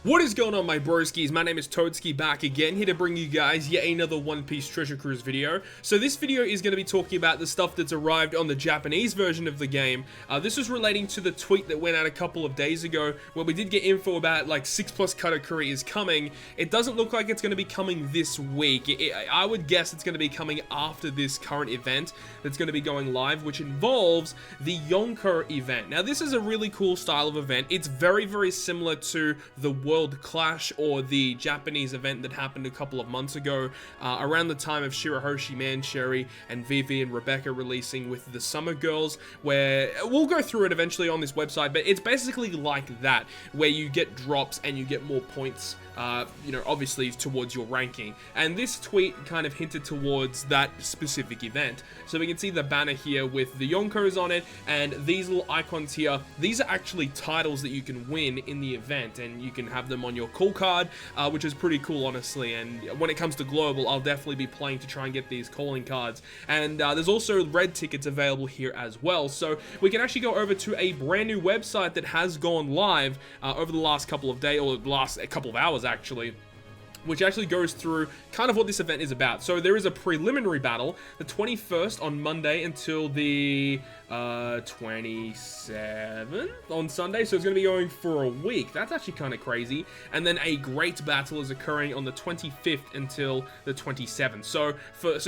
What is going on, my broskiis? My name is Toadskii, back again, here to bring you guys yet another One Piece Treasure Cruise video. So this video is going to be talking about the stuff that's arrived on the Japanese version of the game. This is relating to the tweet that went out a couple of days ago, where we did get info about like 6+ Katakuri is coming. It doesn't look like it's going to be coming this week. I would guess it's going to be coming after this current event that's going to be going live, which involves the YONKO event. Now this is a really cool style of event. It's very, very similar to the World Clash or the Japanese event that happened a couple of months ago around the time of Shirahoshi Mancherry and Vivi and Rebecca releasing with the Summer Girls, where we'll go through it eventually on this website, but it's basically like that, where you get drops and you get more points, you know, obviously towards your ranking. And this tweet kind of hinted towards that specific event. So we can see the banner here with the Yonkos on it, and these little icons here, these are actually titles that you can win in the event, and you can have them on your call card, which is pretty cool, honestly. And when it comes to global, I'll definitely be playing to try and get these calling cards. And there's also red tickets available here as well. So we can actually go over to a brand new website that has gone live over the last couple of days, or the last couple of hours actually, which actually goes through kind of what this event is about. So there is a preliminary battle, the 21st on Monday until the 27th on Sunday, so it's going to be going for a week. That's actually kind of crazy. And then a great battle is occurring on the 25th until the 27th. So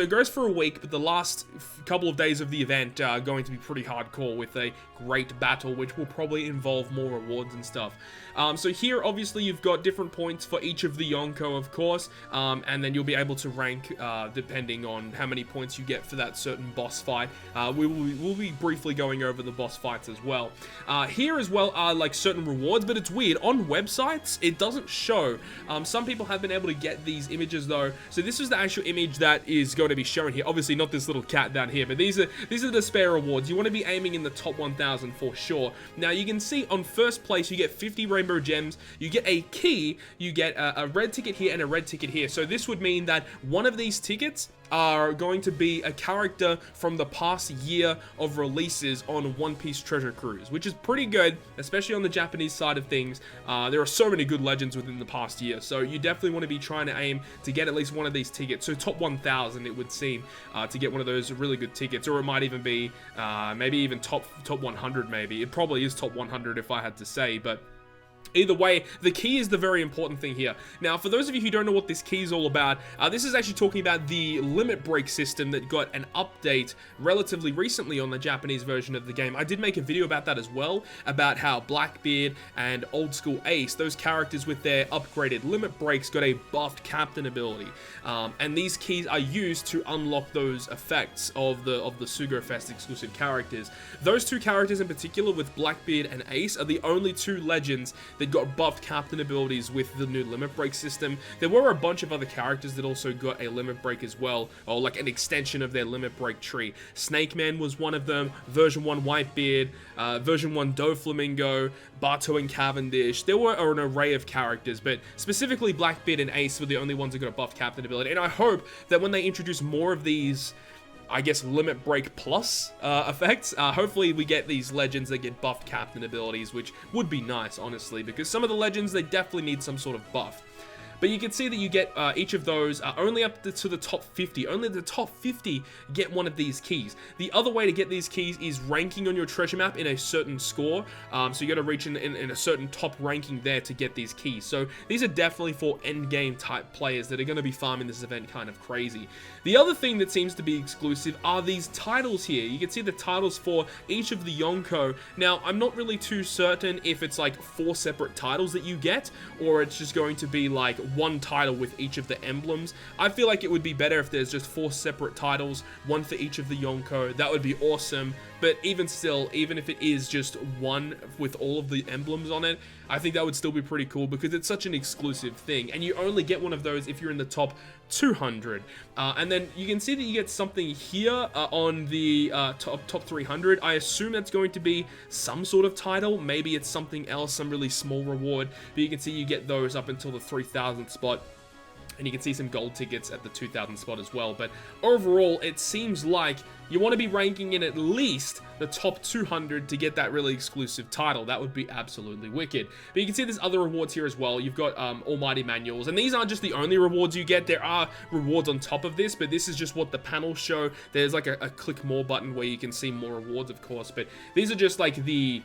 it goes for a week, but the last couple of days of the event are going to be pretty hardcore with a great battle, which will probably involve more rewards and stuff. So here, obviously, you've got different points for each of the Yonko, of course, and then you'll be able to rank depending on how many points you get for that certain boss fight. We'll be briefly going over the boss fights as well. Here as well are like certain rewards, but it's weird. On websites, it doesn't show. Some people have been able to get these images though. So this is the actual image that is going to be shown here. Obviously not this little cat down here, but these are the spare rewards. You want to be aiming in the top 1,000 for sure. Now you can see on first place you get 50 rainbow gems, you get a key, you get a red ticket here and a red ticket here. So this would mean that one of these tickets are going to be a character from the past year of releases on One Piece Treasure Cruise, which is pretty good, especially on the Japanese side of things. There are so many good legends within the past year, so you definitely want to be trying to aim to get at least one of these tickets. So top 1,000 it would seem to get one of those really good tickets, or it might even be maybe even top 100 maybe. It probably is top 100 if I had to say, but either way, the key is the very important thing here. Now, for those of you who don't know what this key is all about, this is actually talking about the limit break system that got an update relatively recently on the Japanese version of the game. I did make a video about that as well, about how Blackbeard and Old School Ace, those characters with their upgraded limit breaks, got a buffed captain ability. And these keys are used to unlock those effects of the Sugo Fest exclusive characters. Those two characters in particular, with Blackbeard and Ace, are the only two legends that got buffed captain abilities with the new limit break system. There were a bunch of other characters that also got a limit break as well, or like an extension of their limit break tree. Snake Man was one of them, version 1 Whitebeard, version 1 Doflamingo, Barto and Cavendish. There were an array of characters, but specifically Blackbeard and Ace were the only ones that got a buffed captain ability. And I hope that when they introduce more of these, I guess, limit break plus effects, hopefully we get these legends that get buffed captain abilities, which would be nice, honestly, because some of the legends, they definitely need some sort of buff. But you can see that you get each of those only up to the top 50. Only the top 50 get one of these keys. The other way to get these keys is ranking on your treasure map in a certain score. So you got to reach in a certain top ranking there to get these keys. So these are definitely for end game type players that are going to be farming this event kind of crazy. The other thing that seems to be exclusive are these titles here. You can see the titles for each of the Yonko. Now, I'm not really too certain if it's like 4 separate titles that you get, or it's just going to be like one title with each of the emblems. I feel like it would be better if there's just 4 separate titles, one for each of the Yonko. That would be awesome. But even still, even if it is just one with all of the emblems on it, I think that would still be pretty cool, because it's such an exclusive thing, and you only get one of those if you're in the top 200. And then you can see that you get something here on the top 300. I assume that's going to be some sort of title. Maybe it's something else, some really small reward, but you can see you get those up until the 3,000th spot. And you can see some gold tickets at the 2000 spot as well. But overall, it seems like you want to be ranking in at least the top 200 to get that really exclusive title. That would be absolutely wicked. But you can see there's other rewards here as well. You've got Almighty Manuals. And these aren't just the only rewards you get. There are rewards on top of this. But this is just what the panels show. There's like a click more button where you can see more rewards, of course. But these are just like the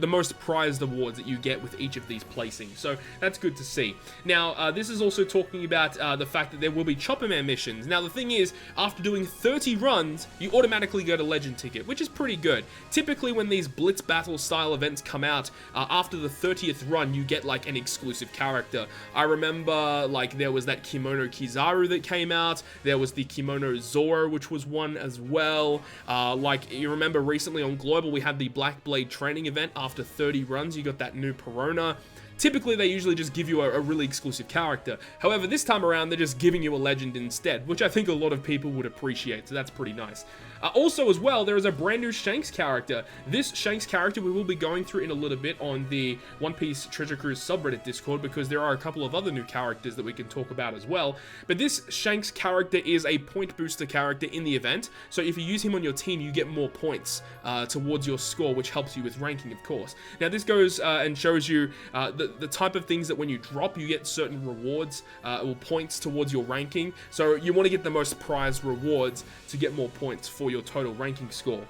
most prized awards that you get with each of these placings. So that's good to see. Now, this is also talking about the fact that there will be Chopper Man missions. Now, the thing is, after doing 30 runs, you automatically get a Legend ticket, which is pretty good. Typically, when these Blitz Battle style events come out, after the 30th run, you get like an exclusive character. I remember like there was that Kimono Kizaru that came out. There was the Kimono Zoro, which was one as well. Like you remember recently on Global, we had the Black Blade training event. After 30 runs, you got that new Perona. Typically, they usually just give you a really exclusive character. However, this time around, they're just giving you a legend instead, which I think a lot of people would appreciate, so that's pretty nice. Also, as well, there is a brand new Shanks character. This Shanks character we will be going through in a little bit on the One Piece Treasure Cruise subreddit Discord, because there are a couple of other new characters that we can talk about as well. But this Shanks character is a point booster character in the event, so if you use him on your team, you get more points towards your score, which helps you with ranking, of course. Now, this goes and shows you the type of things that when you drop, you get certain rewards or points towards your ranking. So you want to get the most prized rewards to get more points for your total ranking score.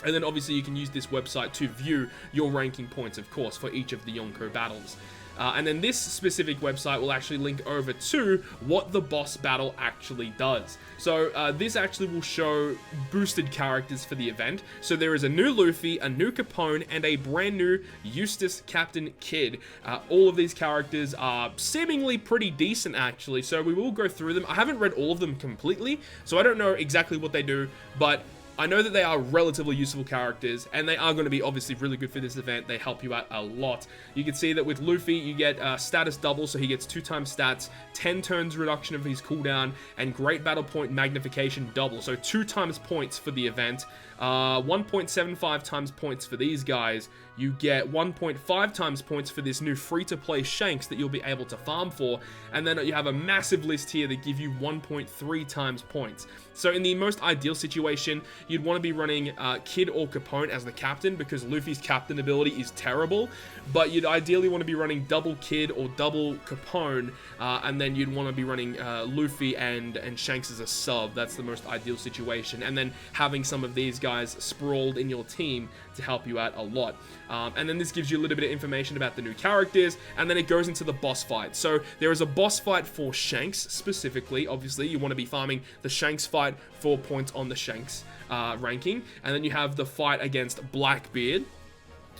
And then obviously you can use this website to view your ranking points, of course, for each of the Yonko battles. And then this specific website will actually link over to what the boss battle actually does. So this actually will show boosted characters for the event. So there is a new Luffy, a new Capone, and a brand new Eustace Captain Kid. All of these characters are seemingly pretty decent, actually. So we will go through them. I haven't read all of them completely, so I don't know exactly what they do, but I know that they are relatively useful characters, and they are going to be obviously really good for this event. They help you out a lot. You can see that with Luffy, you get status double, so he gets 2 times stats, 10 turns reduction of his cooldown, and great battle point magnification double, so 2 times points for the event. 1.75 times points for these guys. You get 1.5 times points for this new free-to-play Shanks that you'll be able to farm for, and then you have a massive list here that give you 1.3 times points. So in the most ideal situation, you'd want to be running Kid or Capone as the captain, because Luffy's captain ability is terrible, but you'd ideally want to be running double Kid or double Capone, and then you'd want to be running Luffy and Shanks as a sub. That's the most ideal situation, and then having some of these guys sprawled in your team to help you out a lot. And then this gives you a little bit of information about the new characters, and then it goes into the boss fight. So there is a boss fight for Shanks specifically. Obviously, you want to be farming the Shanks fight for points on the Shanks ranking, and then you have the fight against Blackbeard.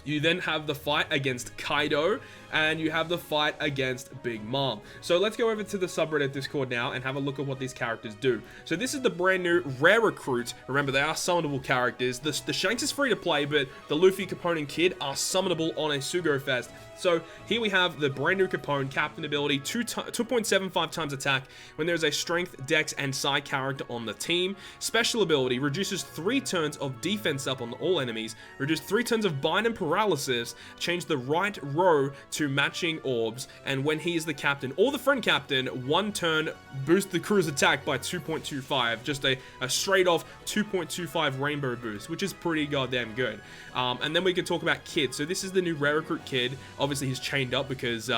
You then have the fight against Kaido, and you have the fight against Big Mom. So let's go over to the subreddit Discord now and have a look at what these characters do. So this is the brand new Rare Recruit. Remember, they are summonable characters. The Shanks is free to play, but the Luffy, Capone, and Kid are summonable on a Sugo Fest. So here we have the brand new Capone, captain ability, 2.75 times attack when there's a strength, dex, and psi character on the team. Special ability, reduces 3 turns of defense up on all enemies, reduce 3 turns of bind and paralysis, change the right row to matching orbs, and when he is the captain or the friend captain, 1 turn, boost the crew's attack by 2.25, just a straight off 2.25 rainbow boost, which is pretty goddamn good. And then we can talk about Kid. So this is the new Rare Recruit Kid. Obviously, he's chained up because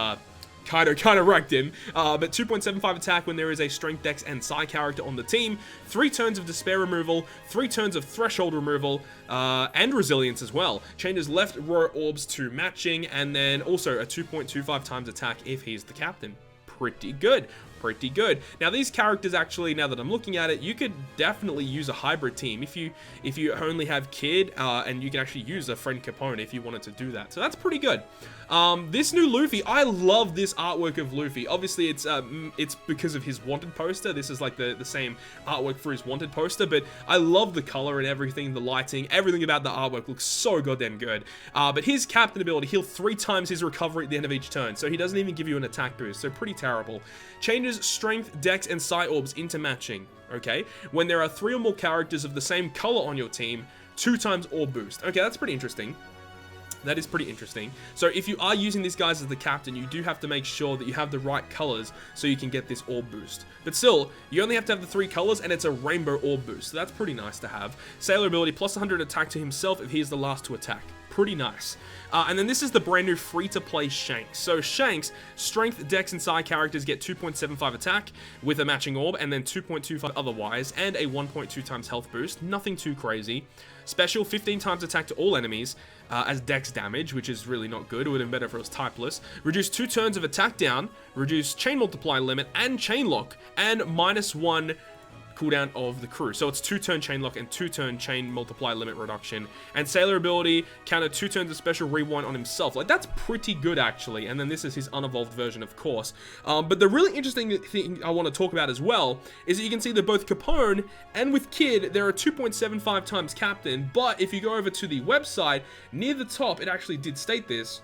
Kaido kind of wrecked him. But 2.75 attack when there is a strength, dex, and psi character on the team. 3 turns of despair removal, 3 turns of threshold removal, and resilience as well. Changes left row orbs to matching, and then also a 2.25 times attack if he's the captain. Pretty good. Pretty good. Now these characters actually, now that I'm looking at it, you could definitely use a hybrid team if you only have Kid, and you can actually use a friend Capone if you wanted to do that. So that's pretty good. This new Luffy, I love this artwork of Luffy. Obviously, it's because of his wanted poster. This is like the same artwork for his wanted poster, but I love the color and everything, the lighting, everything about the artwork looks so goddamn good. But his captain ability, heal 3 times his recovery at the end of each turn, so he doesn't even give you an attack boost, so pretty terrible. Changes strength, dex, and psi orbs into matching, okay? When there are 3 or more characters of the same color on your team, 2 times orb boost. Okay, that's pretty interesting. That is pretty interesting. So if you are using these guys as the captain, you do have to make sure that you have the right colors so you can get this orb boost. But still, you only have to have the 3 colors and it's a rainbow orb boost. So that's pretty nice to have. Sailor ability, plus 100 attack to himself if he is the last to attack. Pretty nice. And then this is the brand new free-to-play Shanks. So Shanks, strength, dex, and psi characters get 2.75 attack with a matching orb, and then 2.25 otherwise, and a 1.2 times health boost. Nothing too crazy. Special, 15 times attack to all enemies as dex damage, which is really not good. It would have been better if it was typeless. Reduce 2 turns of attack down, reduce chain multiply limit and chain lock, and -1 cooldown of the crew. So it's 2-turn chain lock and 2-turn chain multiply limit reduction. And Sailor ability, counter 2 turns of special rewind on himself. Like, that's pretty good, actually. And then this is his unevolved version, of course. But the really interesting thing I want to talk about as well is that you can see that both Capone and with Kid, there are 2.75 times captain. But if you go over to the website, near the top, it actually did state this.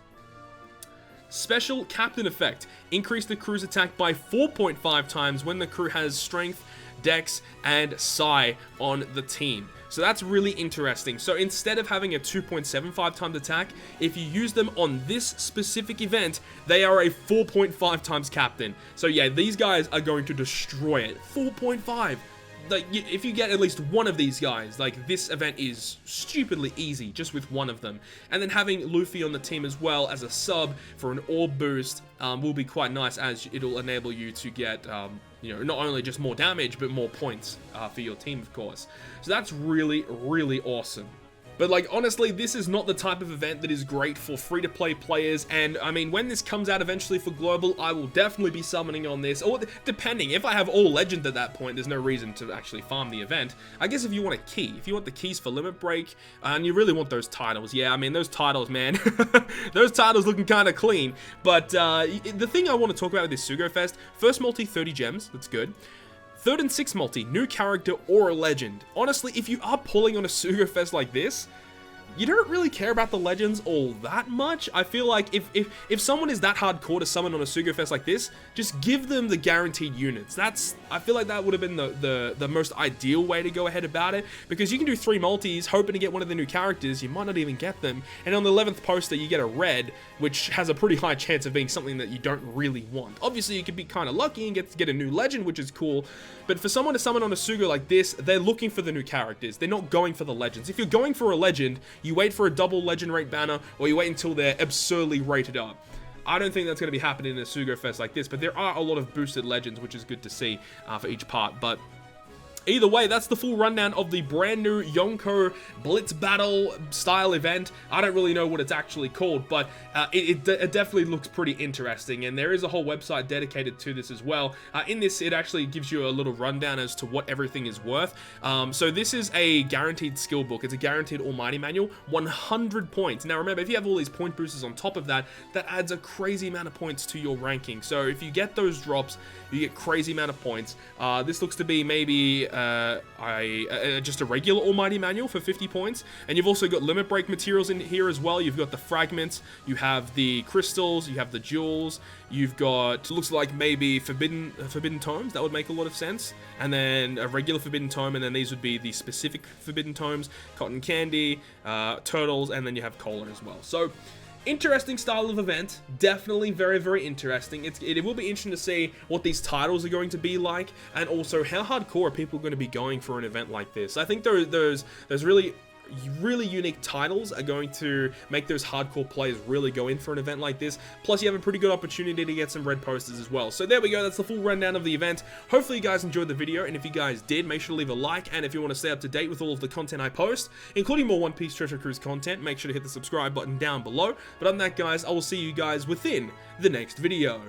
Special captain effect. Increase the crew's attack by 4.5 times when the crew has strength, dex, and psi on the team. So that's really interesting. So instead of having a 2.75 times attack, if you use them on this specific event, they are a 4.5 times captain. So yeah, these guys are going to destroy it. 4.5. Like, if you get at least one of these guys, like, this event is stupidly easy just with one of them. And then having Luffy on the team as well as a sub for an orb boost will be quite nice, as it'll enable you to get, you know, not only just more damage, but more points for your team, of course. So that's really, really awesome. But, like, honestly, this is not the type of event that is great for free-to-play players, and, I mean, when this comes out eventually for Global, I will definitely be summoning on this, or depending, if I have all Legend at that point, there's no reason to actually farm the event. I guess if you want a key, if you want the keys for Limit Break, and you really want those titles, yeah, I mean, those titles, man, those titles looking kind of clean, but the thing I want to talk about with this Sugo Fest, first multi, 30 gems, that's good. 3rd and 6th multi, new character or a legend. Honestly, if you are pulling on a Sugo Fest like this, you don't really care about the legends all that much. I feel like if someone is that hardcore to summon on a Sugo Fest like this, just give them the guaranteed units. I feel like that would have been the most ideal way to go ahead about it, because you can do 3 multis, hoping to get one of the new characters, you might not even get them, and on the 11th poster you get a red, which has a pretty high chance of being something that you don't really want. Obviously you could be kind of lucky and get a new legend, which is cool, but for someone to summon on a Sugo like this, they're looking for the new characters. They're not going for the legends. If you're going for a legend, you wait for a double legend rate banner, or you wait until they're absurdly rated up. I don't think that's going to be happening in a Sugo Fest like this, but there are a lot of boosted legends, which is good to see for each part. But either way, that's the full rundown of the brand new YONKO Blitz Battle style event. I don't really know what it's actually called, but it definitely looks pretty interesting, and there is a whole website dedicated to this as well. In this, it actually gives you a little rundown as to what everything is worth. So this is a guaranteed skill book. It's a guaranteed Almighty Manual, 100 points. Now remember, if you have all these point boosters on top of that, that adds a crazy amount of points to your ranking. So if you get those drops, you get crazy amount of points. This looks to be maybe just a regular Almighty Manual for 50 points, and you've also got limit break materials in here as well. You've got the fragments, you have the crystals, you have the jewels, you've got, looks like maybe forbidden tomes. That would make a lot of sense. And then a regular forbidden tome, and then these would be the specific forbidden tomes, cotton candy, turtles, and then you have cola as well. So interesting style of event, definitely very, very interesting. It will be interesting to see what these titles are going to be like, and also how hardcore are people going to be going for an event like this. I think those really unique titles are going to make those hardcore players really go in for an event like this. Plus, you have a pretty good opportunity to get some red posters as well. So there we go, that's the full rundown of the event. Hopefully you guys enjoyed the video, and if you guys did, make sure to leave a like, and if you want to stay up to date with all of the content I post, including more One Piece Treasure Cruise content, make sure to hit the subscribe button down below. But other than that, guys, I will see you guys within the next video.